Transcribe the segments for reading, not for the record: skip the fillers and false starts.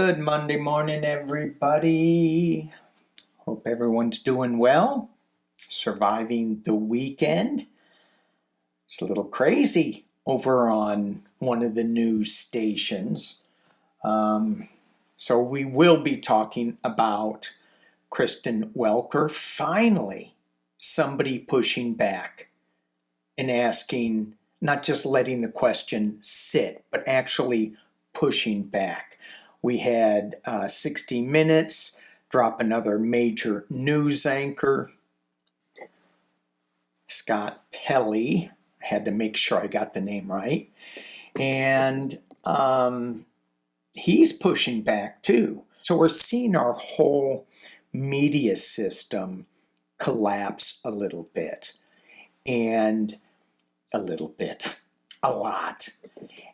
Good Monday morning, everybody. Hope everyone's doing well, surviving the weekend. It's a little crazy over on one of the news stations. So we will be talking about Kristen Welker. Finally, somebody pushing back and asking, not just letting the question sit, but actually pushing back. We had 60 Minutes drop another major news anchor, Scott Pelley. I had to make sure I got the name right. And he's pushing back too. So we're seeing our whole media system collapse a little bit. And a little bit, a lot.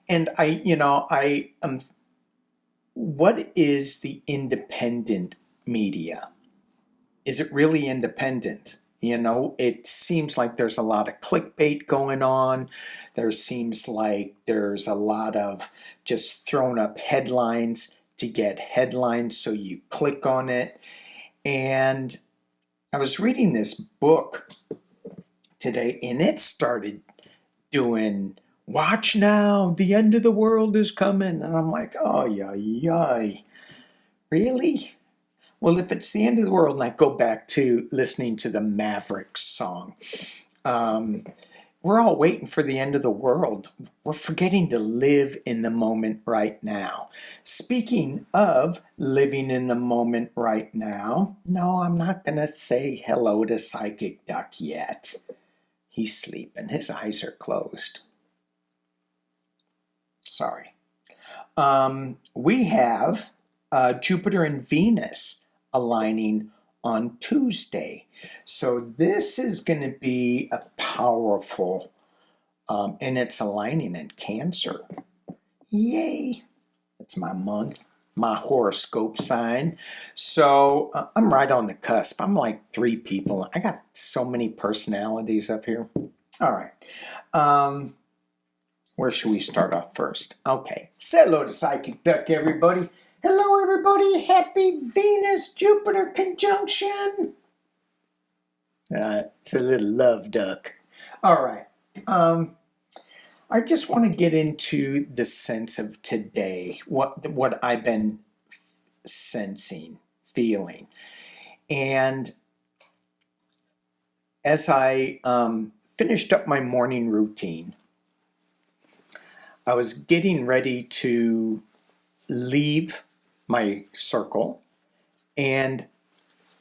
And what is the independent media? Is it really independent? It seems like there's a lot of clickbait going on. There seems like there's a lot of just thrown up headlines to get headlines, so you click on it. And I was reading this book today, and it started doing, watch now, the end of the world is coming. And I'm like, oh, yay. Really? Well, if it's the end of the world, and I go back to listening to the Mavericks song, we're all waiting for the end of the world. We're forgetting to live in the moment right now. Speaking of living in the moment right now, no, I'm not going to say hello to Psychic Duck yet. He's sleeping. His eyes are closed. Sorry. We have Jupiter and Venus aligning on Tuesday. So this is going to be a powerful, and it's aligning in Cancer. Yay. It's my month, my horoscope sign. So I'm right on the cusp. I'm like 3 people. I got so many personalities up here. All right. Where should we start off first? Okay. Say hello to Psychic Duck, everybody. Hello, everybody. Happy Venus-Jupiter conjunction. It's a little love duck. All right. I just want to get into the sense of today, what I've been sensing, feeling. And as I finished up my morning routine, I was getting ready to leave my circle, and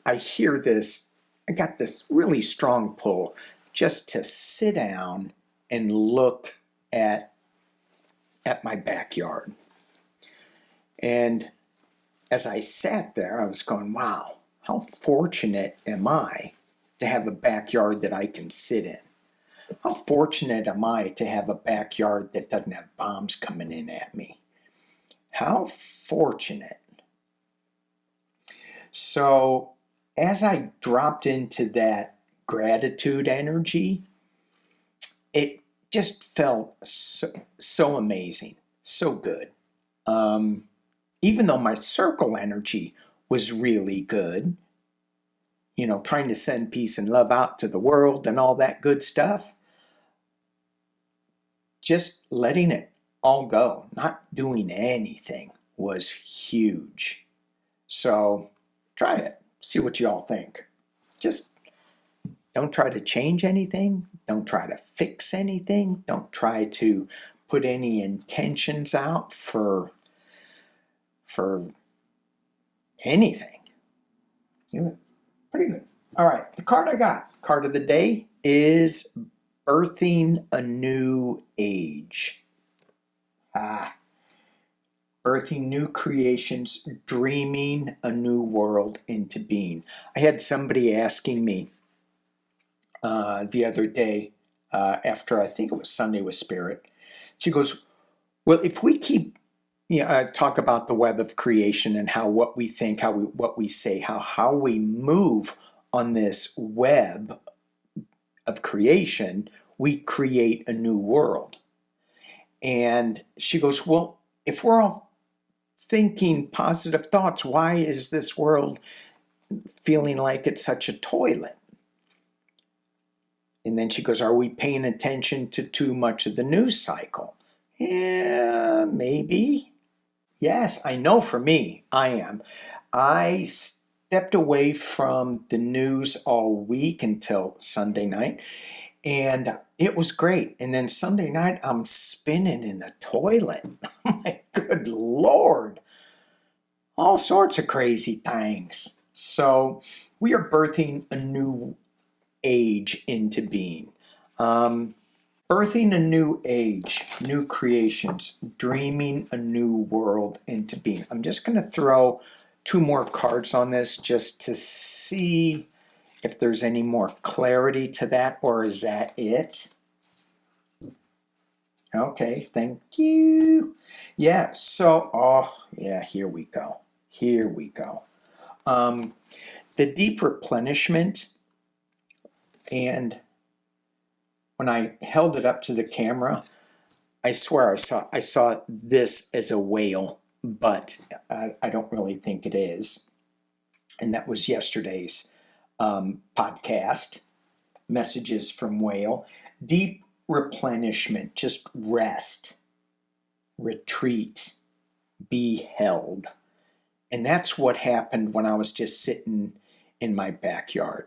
I hear this, I got this really strong pull just to sit down and look at my backyard. And as I sat there, I was going, wow, how fortunate am I to have a backyard that I can sit in? How fortunate am I to have a backyard that doesn't have bombs coming in at me? How fortunate. So as I dropped into that gratitude energy, it just felt so amazing, so good. Even though my circle energy was really good, trying to send peace and love out to the world and all that good stuff, just letting it all go, not doing anything, was huge. So try it, see what you all think. Just don't try to change anything, don't try to fix anything, don't try to put any intentions out for anything. Pretty good. All right, the card I got, card of the day, is Birthing a New Age. Birthing new creations, dreaming a new world into being. I had somebody asking me the other day, after I think it was Sunday with Spirit. She goes, well, if we keep, talk about the web of creation and how what we think, what we say, how we move on this web of creation, we create a new world. And she goes, well, if we're all thinking positive thoughts. Why is this world feeling like it's such a toilet? And then she goes, are we paying attention to too much of the news cycle? Yeah, maybe. Yes, I know for me, I am. I stepped away from the news all week until Sunday night, and it was great. And then Sunday night, I'm spinning in the toilet. My good Lord. All sorts of crazy things. So we are birthing a new age into being. Birthing a new age, new creations, dreaming a new world into being. I'm just going to throw 2 more cards on this just to see if there's any more clarity to that, or is that it? Okay, thank you. Yeah, so, oh, yeah, here we go. Here we go. The deep replenishment, and when I held it up to the camera, I swear I saw this as a whale, but I don't really think it is. And that was yesterday's podcast, Messages from Whale. Deep replenishment, just rest, retreat, be held. And that's what happened when I was just sitting in my backyard.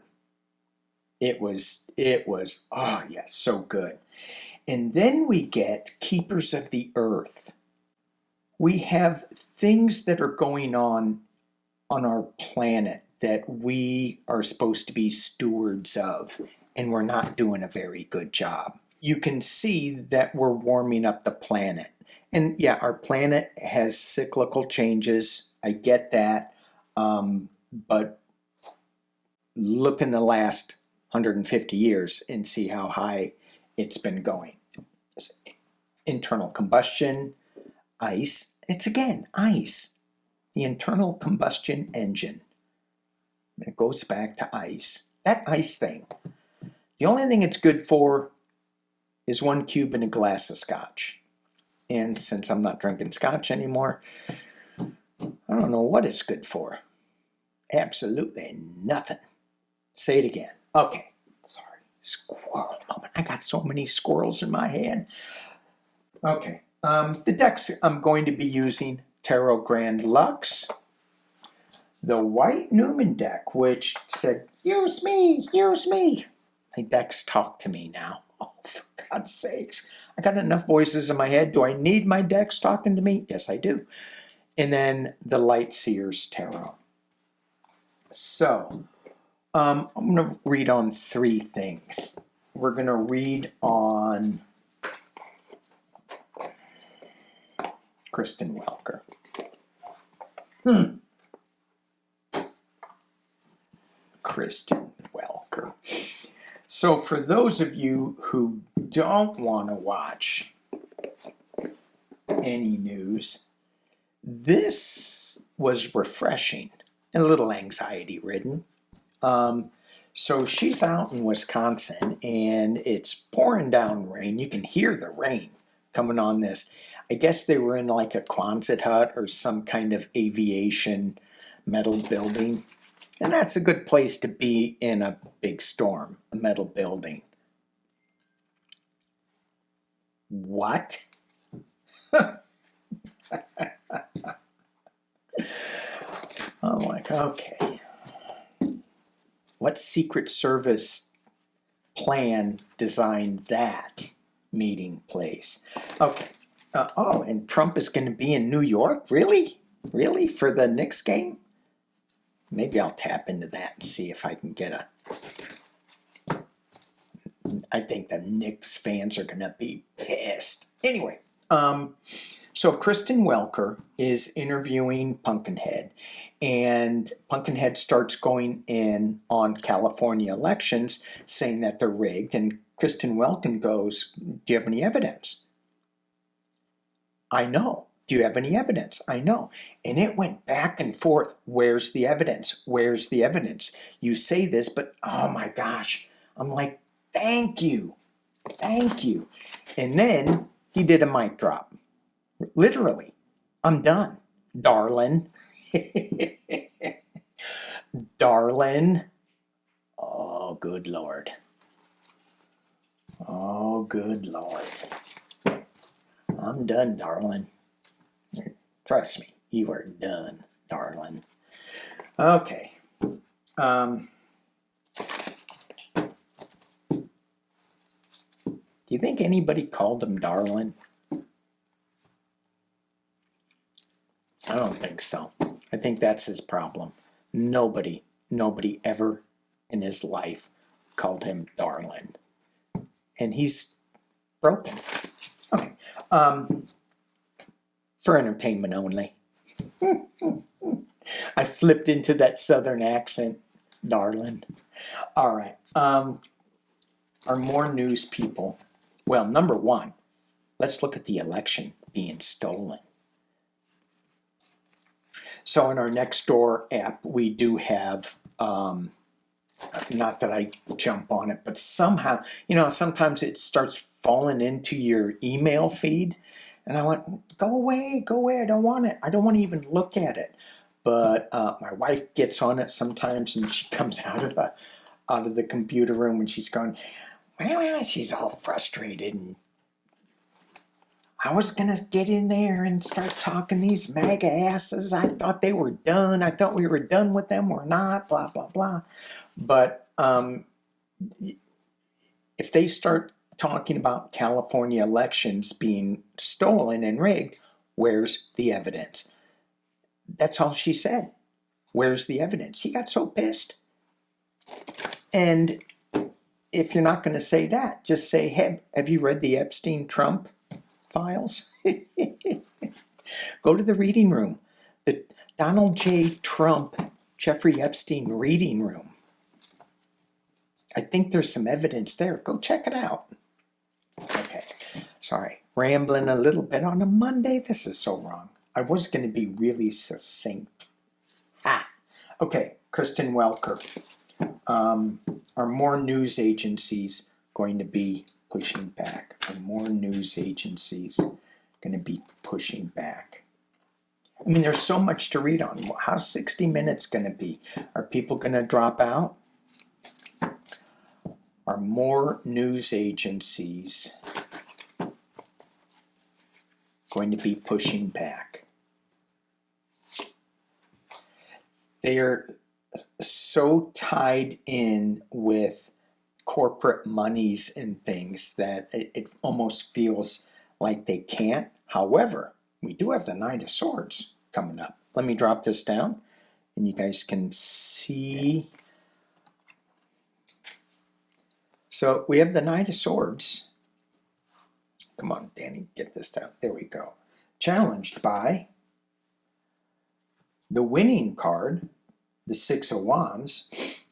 It was, oh yeah, so good. And then we get keepers of the earth. We have things that are going on our planet that we are supposed to be stewards of, and we're not doing a very good job. You can see that we're warming up the planet. And yeah, our planet has cyclical changes. I get that. But look in the last 150 years and see how high it's been going. Internal combustion, ice. It's again, ice. The internal combustion engine. It goes back to ice. That ice thing. The only thing it's good for is 1 cube in a glass of scotch. And since I'm not drinking scotch anymore, I don't know what it's good for. Absolutely nothing. Say it again. Okay. Sorry. Squirrel moment. I got so many squirrels in my head. Okay. The decks I'm going to be using, Tarot Grand Lux, the White Newman deck, which said, use me, use me. My decks talk to me now. Oh, for God's sakes. I got enough voices in my head. Do I need my decks talking to me? Yes, I do. And then the Light Seers Tarot. So, I'm going to read on 3 things. We're going to read on Kristen Welker. Kristen Welker. So for those of you who don't want to watch any news, this was refreshing and a little anxiety-ridden. So she's out in Wisconsin and it's pouring down rain. You can hear the rain coming on this. I guess they were in like a Quonset hut or some kind of aviation metal building. And that's a good place to be in a big storm, a metal building. What? I'm like, okay. What Secret Service plan designed that meeting place? Okay. Oh, and Trump is going to be in New York? Really? Really? For the Knicks game? Maybe I'll tap into that and see if I can get a... I think the Knicks fans are going to be pissed. Anyway, so Kristen Welker is interviewing Pumpkinhead, and Pumpkinhead starts going in on California elections, saying that they're rigged, and Kristen Welker goes, do you have any evidence? I know. Do you have any evidence? I know. And it went back and forth. Where's the evidence? Where's the evidence? You say this, but oh my gosh. I'm like, thank you. Thank you. And then he did a mic drop. Literally, I'm done. darling. Darling. Oh, good Lord. Oh, good Lord. I'm done, darling. Trust me, you are done, darling. Okay. Do you think anybody called him darling? I don't think so. I think that's his problem. Nobody ever in his life called him darling. And he's broken. Okay. For entertainment only. I flipped into that southern accent, darling. All right. Are more news people? Well, number one, let's look at the election being stolen. So in our Nextdoor app, we do have, not that I jump on it, but somehow, sometimes it starts falling into your email feed. And I went, go away, I don't want it. I don't want to even look at it. But my wife gets on it sometimes, and she comes out of the computer room, and she's going, well, she's all frustrated. And I was going to get in there and start talking these MAGA asses. I thought they were done. I thought we were done with them. We're not, blah, blah, blah. But if they start talking about California elections being stolen and rigged, where's the evidence? That's all she said. Where's the evidence? He got so pissed. And if you're not going to say that, just say, hey, have you read the Epstein-Trump files? Go to the reading room. The Donald J. Trump, Jeffrey Epstein reading room. I think there's some evidence there. Go check it out. Okay, sorry. Rambling a little bit on a Monday. This is so wrong. I was going to be really succinct. Okay, Kristen Welker. Are more news agencies going to be pushing back? Are more news agencies going to be pushing back? I mean, there's so much to read on. How's 60 Minutes going to be? Are people going to drop out? Are more news agencies going to be pushing back? They are so tied in with corporate monies and things that it almost feels like they can't. However, we do have the Knight of Swords coming up. Let me drop this down and you guys can see. So we have the Knight of Swords. Come on, Danny, get this down. There we go. Challenged by the winning card, the Six of Wands.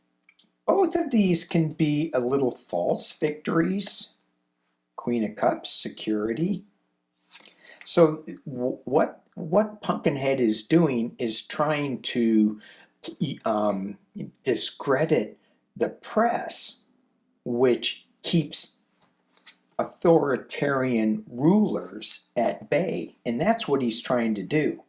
Both of these can be a little false victories. Queen of Cups, security. So what Pumpkinhead is doing is trying to discredit the press, which keeps authoritarian rulers at bay. And that's what he's trying to do.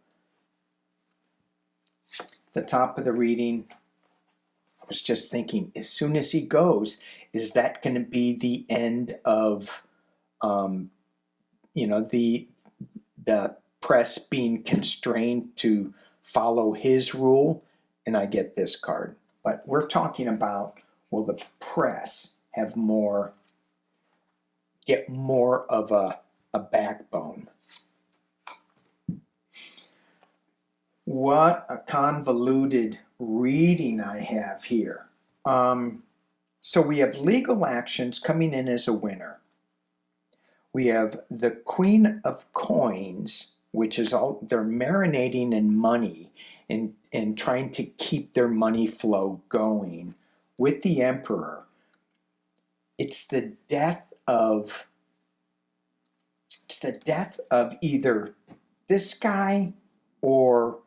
The top of the reading, I was just thinking, as soon as he goes, is that going to be the end of, the press being constrained to follow his rule? And I get this card. But we're talking about, will the press have get more of a backbone? What a convoluted reading I have here. So we have legal actions coming in as a winner. We have the Queen of Coins, which is all, they're marinating in money and trying to keep their money flow going. With the Emperor, it's the death of either this guy or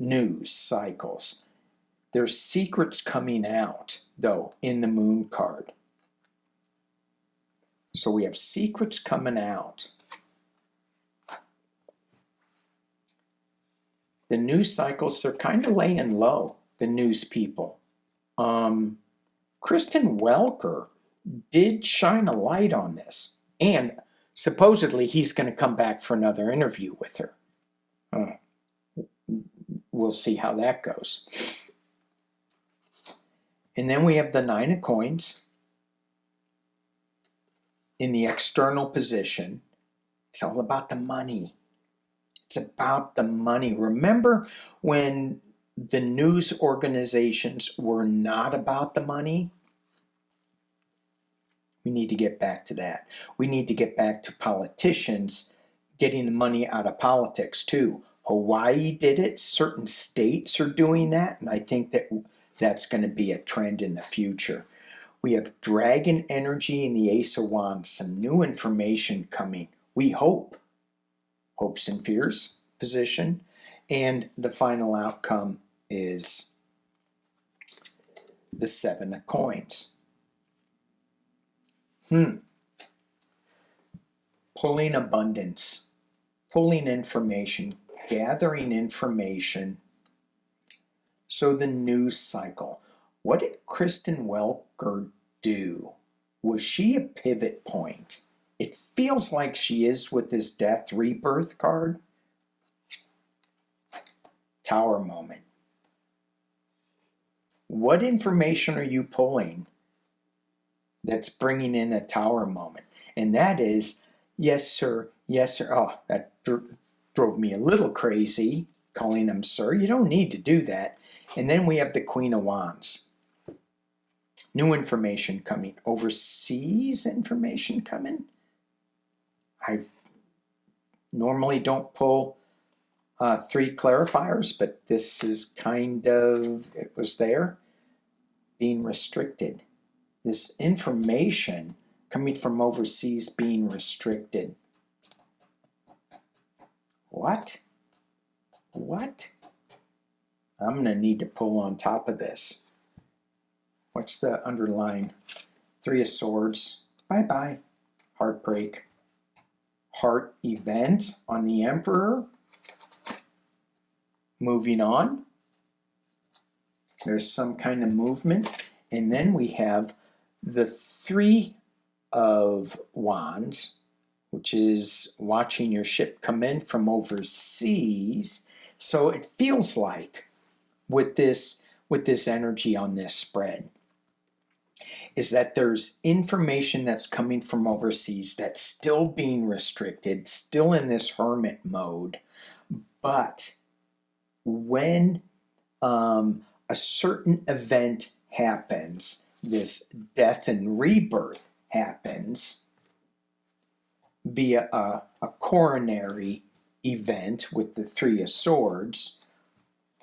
news cycles. There's secrets coming out, though, in the Moon card. So we have secrets coming out. The news cycles, they're kind of laying low, the news people. Kristen Welker did shine a light on this, and supposedly he's going to come back for another interview with her. We'll see how that goes. And then we have the Nine of Coins in the external position. It's all about the money. It's about the money. Remember when the news organizations were not about the money? We need to get back to that. We need to get back to politicians getting the money out of politics too. Hawaii did it. Certain states are doing that, and I think that that's going to be a trend in the future. We have dragon energy in the Ace of Wands, some new information coming. We hope. Hopes and fears position. And the final outcome is the Seven of Coins. Pulling abundance, pulling information, gathering information. So the news cycle. What did Kristen Welker do? Was she a pivot point? It feels like she is with this death rebirth card. Tower moment. What information are you pulling that's bringing in a tower moment? And that is, yes, sir, yes, sir. Oh, that drove me a little crazy, calling him sir. You don't need to do that. And then we have the Queen of Wands. New information coming. Overseas information coming. I normally don't pull 3 clarifiers, but this is kind of, it was there. Being restricted. This information coming from overseas being restricted. What? What? I'm going to need to pull on top of this. What's the underlying? 3 of Swords. Bye-bye. Heartbreak. Heart event on the Emperor. Moving on. There's some kind of movement. And then we have the 3 of Wands, which is watching your ship come in from overseas. So it feels like with this energy on this spread is that there's information that's coming from overseas that's still being restricted, still in this hermit mode. But when a certain event happens, this death and rebirth happens via a coronary event with the 3 of Swords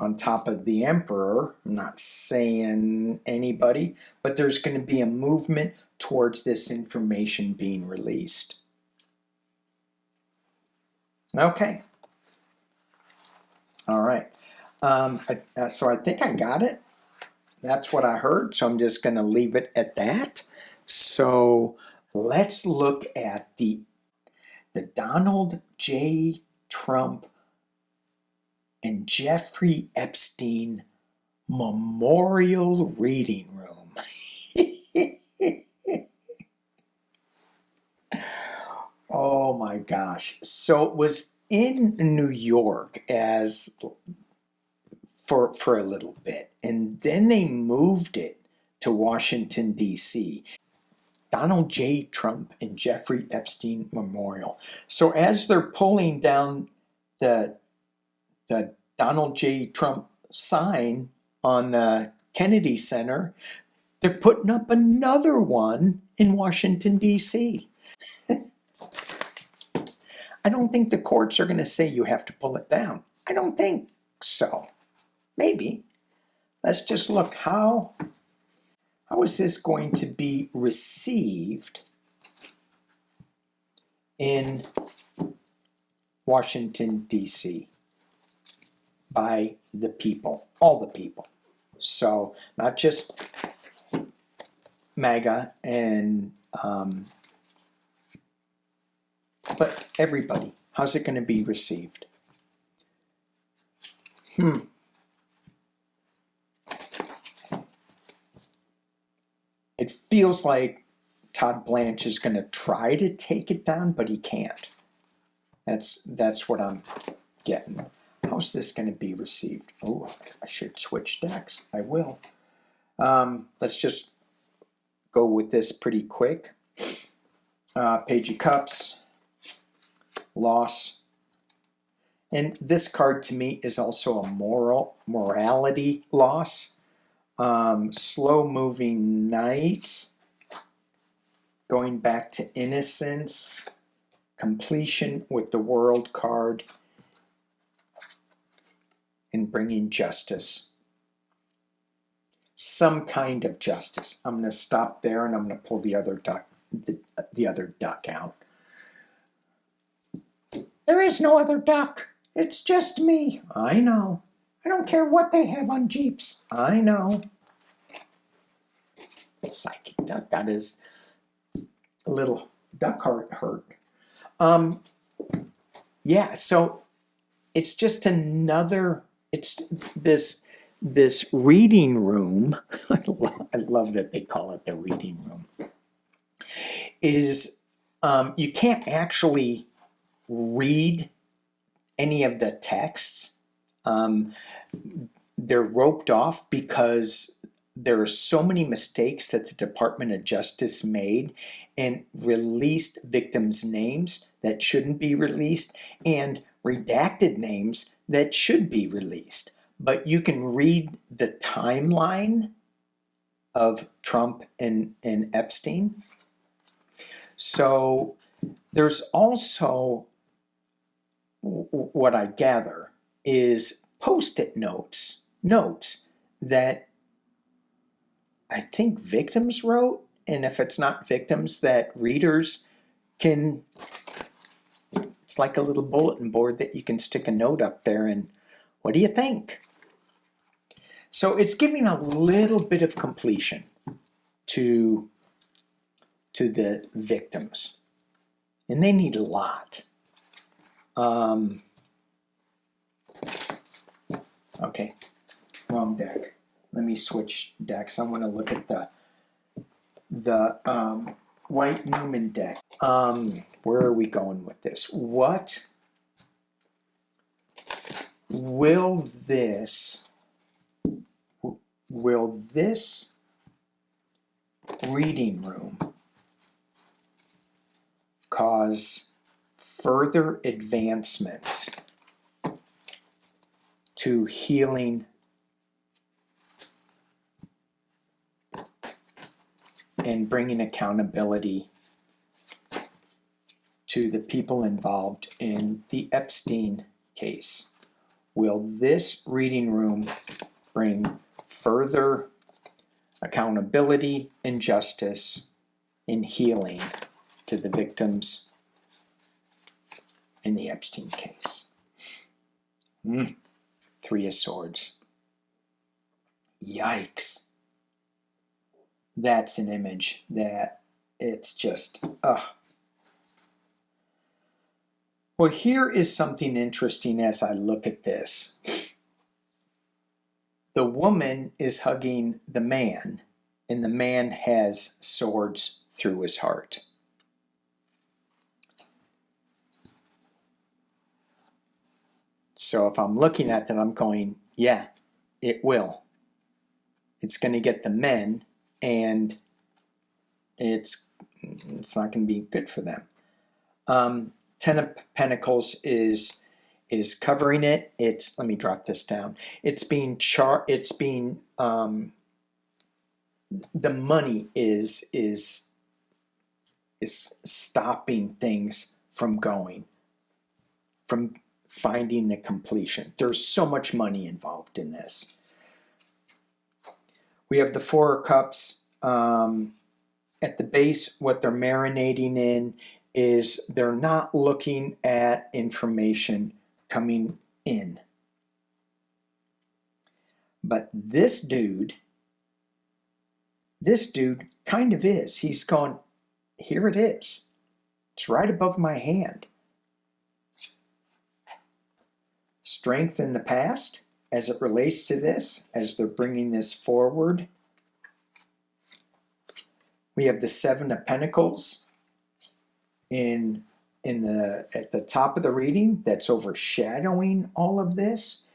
on top of the Emperor. I'm not saying anybody, but there's going to be a movement towards this information being released. Okay. All right. So I think I got it. That's what I heard, so I'm just going to leave it at that. So let's look at the Donald J. Trump and Jeffrey Epstein Memorial Reading Room. Oh my gosh. So it was in New York as for a little bit, and then they moved it to Washington, D.C. Donald J. Trump and Jeffrey Epstein Memorial. So as they're pulling down the Donald J. Trump sign on the Kennedy Center, they're putting up another one in Washington, D.C. I don't think the courts are going to say you have to pull it down. I don't think so. Maybe. Let's just look. How is this going to be received in Washington, D.C. by the people, all the people? So not just MAGA and but everybody. How's it going to be received? It feels like Todd Blanche is going to try to take it down, but he can't. That's what I'm getting. How's this going to be received? Oh, I should switch decks. I will. Let's just go with this pretty quick. Page of Cups, loss. And this card to me is also a morality loss. Slow moving night, going back to innocence, completion with the World card, and bringing justice. Some kind of justice. I'm going to stop there and I'm going to pull the other duck, the other duck out. There is no other duck. It's just me. I know. I don't care what they have on Jeeps. I know. Psychic duck got his little duck heart hurt. Yeah, so it's just another, it's this reading room. I love that they call it the reading room. Is you can't actually read any of the texts. They're roped off because there are so many mistakes that the Department of Justice made and released victims' names that shouldn't be released and redacted names that should be released. But you can read the timeline of Trump and Epstein. So there's also, what I gather, is post-it notes that I think victims wrote, and if it's not victims, that readers can, it's like a little bulletin board that you can stick a note up there and, what do you think? So it's giving a little bit of completion to the victims, and they need a lot. Okay, wrong deck. Let me switch decks. I want to look at the White Newman deck. Where are we going with this? What will this reading room cause further advancements to healing and bringing accountability to the people involved in the Epstein case? Will this reading room bring further accountability and justice and healing to the victims in the Epstein case? Three of Swords. Yikes. That's an image that it's just, Well, here is something interesting as I look at this. The woman is hugging the man, and the man has swords through his heart. So if I'm looking at that, I'm going, yeah, it will. It's going to get the men, and it's not going to be good for them. Ten of Pentacles is covering it. It's, let me drop this down. It's being the money is stopping things from going, from finding the completion. There's so much money involved in this. We have the Four of Cups. At the base, what they're marinating in is they're not looking at information coming in. But this dude kind of is. He's gone, here it is. It's right above my hand. Strength in the past, as it relates to this, as they're bringing this forward, we have the Seven of Pentacles at the top of the reading that's overshadowing all of this.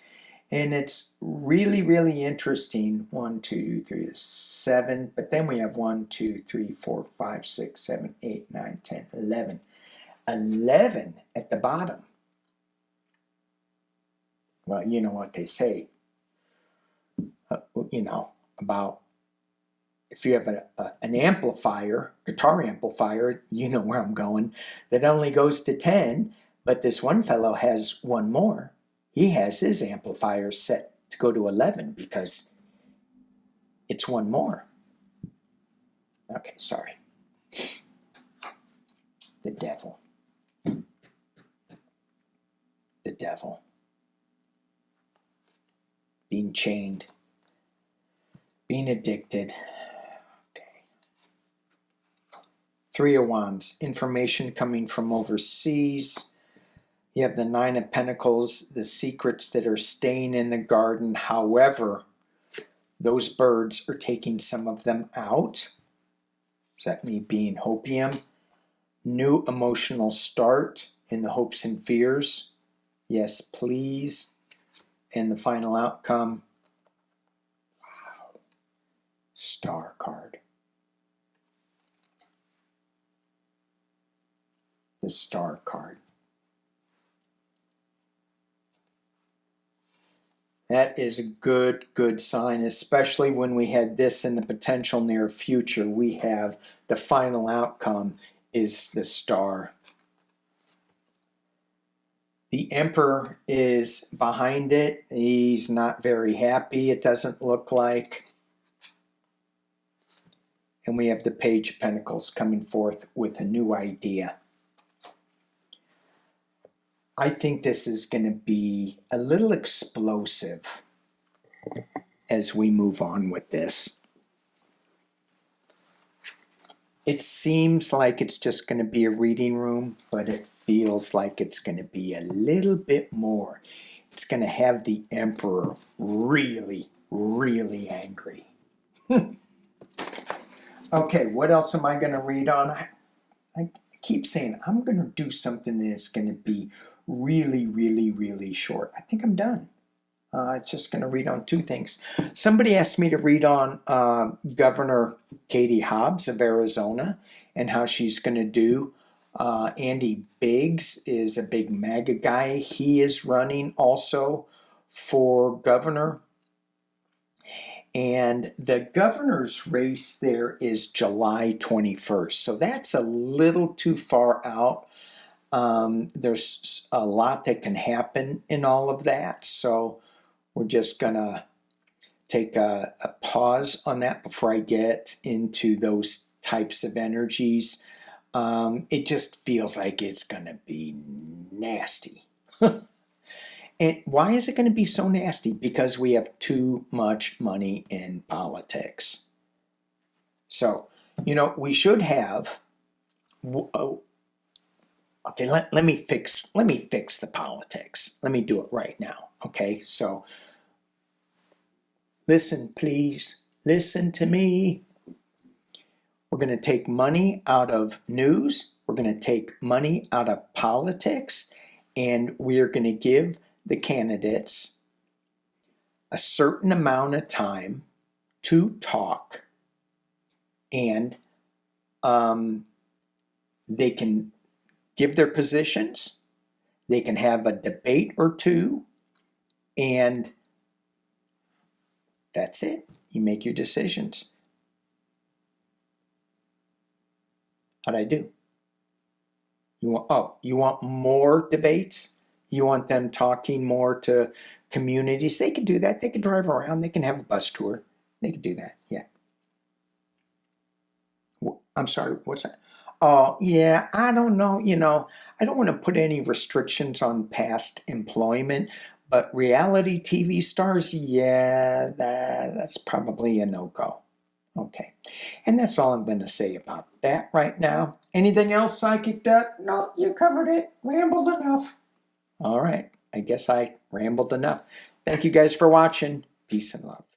And it's really, really interesting. 1, 2, 3, 7. But then we have 1, 2, 3, 4, 5, 6, 7, 8, 9, 10, 11. 11 at the bottom. Well, you know what they say, you know, about if you have an amplifier, guitar amplifier, you know where I'm going, that only goes to 10, but this one fellow has one more. He has his amplifier set to go to 11 because it's one more. Okay, sorry. The devil. The devil. Being chained. Being addicted. Three of Wands, information coming from overseas. You have the Nine of Pentacles, the secrets that are staying in the garden. However, those birds are taking some of them out. Does that mean being hopium? New emotional start in the hopes and fears. Yes, please. And the final outcome. Wow. Star card. The Star card. That is a good sign, especially when we had this in the potential near future. We have the final outcome is the Star. The Emperor is behind it. He's not very happy, it doesn't look like. And we have the Page of Pentacles coming forth with a new idea. I think this is going to be a little explosive as we move on with this. It seems like it's just going to be a reading room, but it feels like it's going to be a little bit more. It's going to have the Emperor really, really angry. Okay, what else am I going to read on? I keep saying I'm going to do something that's going to be really, really, really short. I think I'm done. It's just going to read on two things. Somebody asked me to read on Governor Katie Hobbs of Arizona and how she's going to do. Andy Biggs is a big MAGA guy. He is running also for governor. And the governor's race there is July 21st. So that's a little too far out. There's a lot that can happen in all of that. So we're just going to take a pause on that before I get into those types of energies. It just feels like it's going to be nasty. And why is it going to be so nasty? Because we have too much money in politics. So, you know, we should have... Okay, let me fix the politics. Let me do it right now. Okay, so listen, please. Listen to me. We're going to take money out of news. We're going to take money out of politics. And we're going to give the candidates a certain amount of time to talk. And they can give their positions. They can have a debate or two. And that's it. You make your decisions. How'd I do? You want more debates? You want them talking more to communities? They could do that. They could drive around. They can have a bus tour. They could do that. Yeah. I'm sorry. What's that? Oh, yeah. I don't know. You know, I don't want to put any restrictions on past employment, but reality TV stars, yeah, that's probably a no-go. Okay. And that's all I'm going to say about that right now. Anything else, Psychic Duck? No, you covered it. Rambled enough. All right. I guess I rambled enough. Thank you guys for watching. Peace and love.